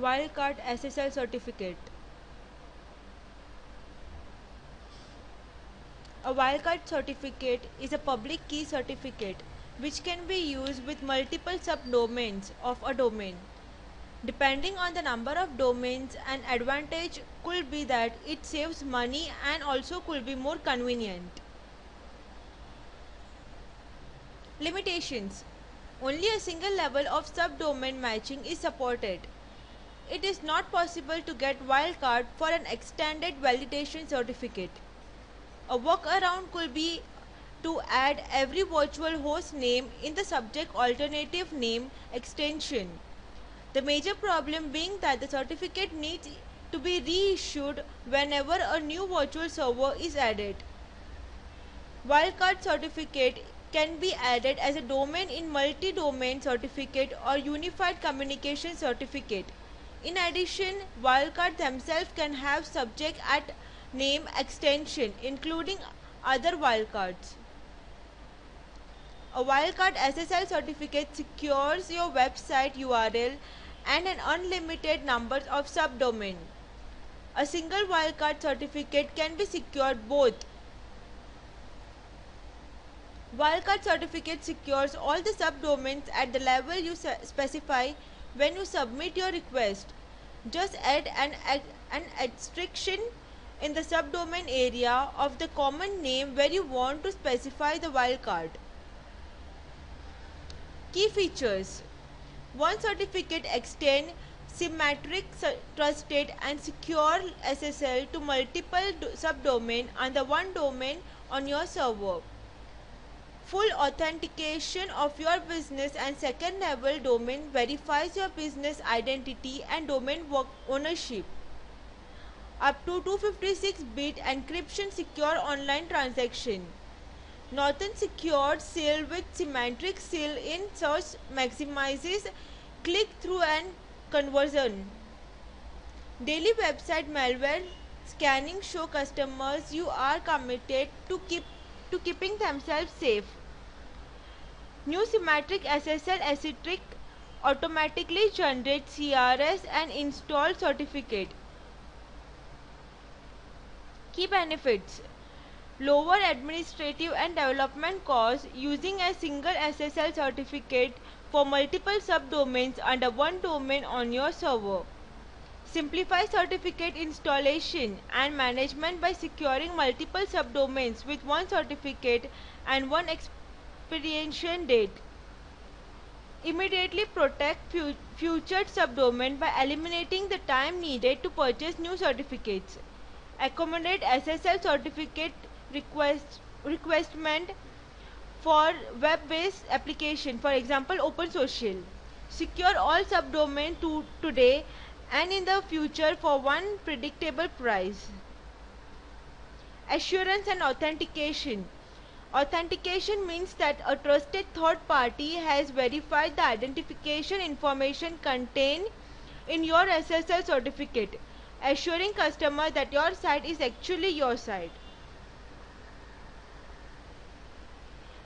Wildcard SSL certificate. A wildcard certificate is a public key certificate which can be used with multiple subdomains of a domain. Depending on the number of domains, an advantage could be that it saves money and also could be more convenient. Limitations. Only a single level of subdomain matching is supported. It is not possible to get wildcard for an extended validation certificate. A workaround could be to add every virtual host name in the subject alternative name extension. The major problem being that the certificate needs to be reissued whenever a new virtual server is added. Wildcard certificate can be added as a domain in multi-domain certificate or unified communication certificate. In addition, wildcards themselves can have subject at name extension including other wildcards. A wildcard SSL certificate secures your website URL and an unlimited number of subdomain. A single wildcard certificate can be secured both. Wildcard certificate secures all the subdomains at the level you specify when you submit your request. Just add an restriction in the subdomain area of the common name where you want to specify the wildcard. Key features. One certificate extends symmetric, trusted and secure SSL to multiple subdomain under one domain on your server. Full authentication of your business and second level domain verifies your business identity and domain ownership. Up to 256-bit encryption secure online transaction. Norton secured seal with symmetric seal in search maximizes click-through and conversion. Daily website malware scanning show customers you are committed to keeping themselves safe. New symmetric SSL asterisk automatically generates CRS and install certificate. Key benefits. Lower administrative and development costs using a single SSL certificate for multiple subdomains under one domain on your server. Simplify certificate installation and management by securing multiple subdomains with one certificate and one expiration date. Immediately protect future subdomain by eliminating the time needed to purchase new certificates. Accommodate SSL certificate requestment for web-based application, for example OpenSocial. Secure all subdomain today and in the future for one predictable price. Assurance and authentication. Authentication means that a trusted third party has verified the identification information contained in your SSL certificate, assuring customer that your site is actually your site.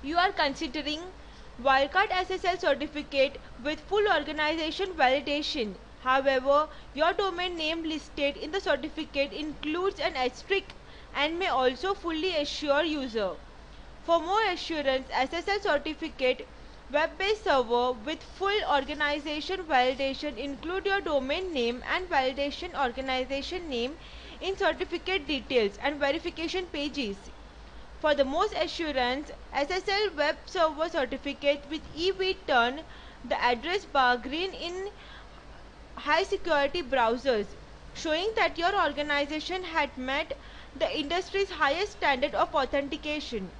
You are considering wildcard SSL certificate with full organization validation. However, your domain name listed in the certificate includes an asterisk and may also fully assure user. For more assurance, SSL certificate web-based server with full organization validation include your domain name and validation organization name in certificate details and verification pages. For the most assurance, SSL web server certificate with EV-turn the address bar green in high security browsers, showing that your organization had met the industry's highest standard of authentication.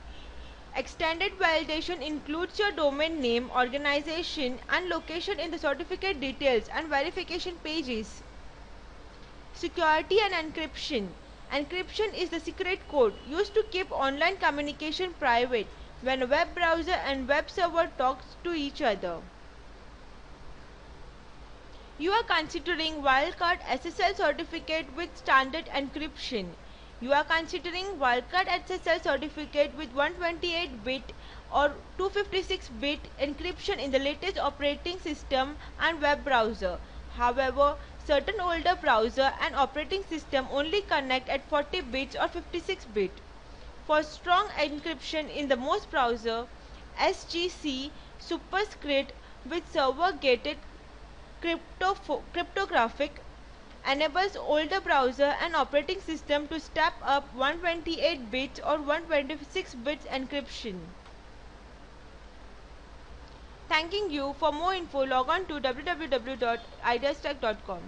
Extended validation includes your domain name, organization and location in the certificate details and verification pages. Security and encryption. Encryption is the secret code used to keep online communication private when a web browser and web server talks to each other. You are considering wildcard SSL certificate with standard encryption. You are considering wildcard SSL certificate with 128-bit or 256-bit encryption in the latest operating system and web browser. However, Certain older browser and operating system only connect at 40 bits or 56 bit. For strong encryption in the most browser, SGC superscript with server-gated cryptographic enables older browser and operating system to step up 128 bits or 126 bits encryption. Thanking you. For more info, log on to www.ideastech.com.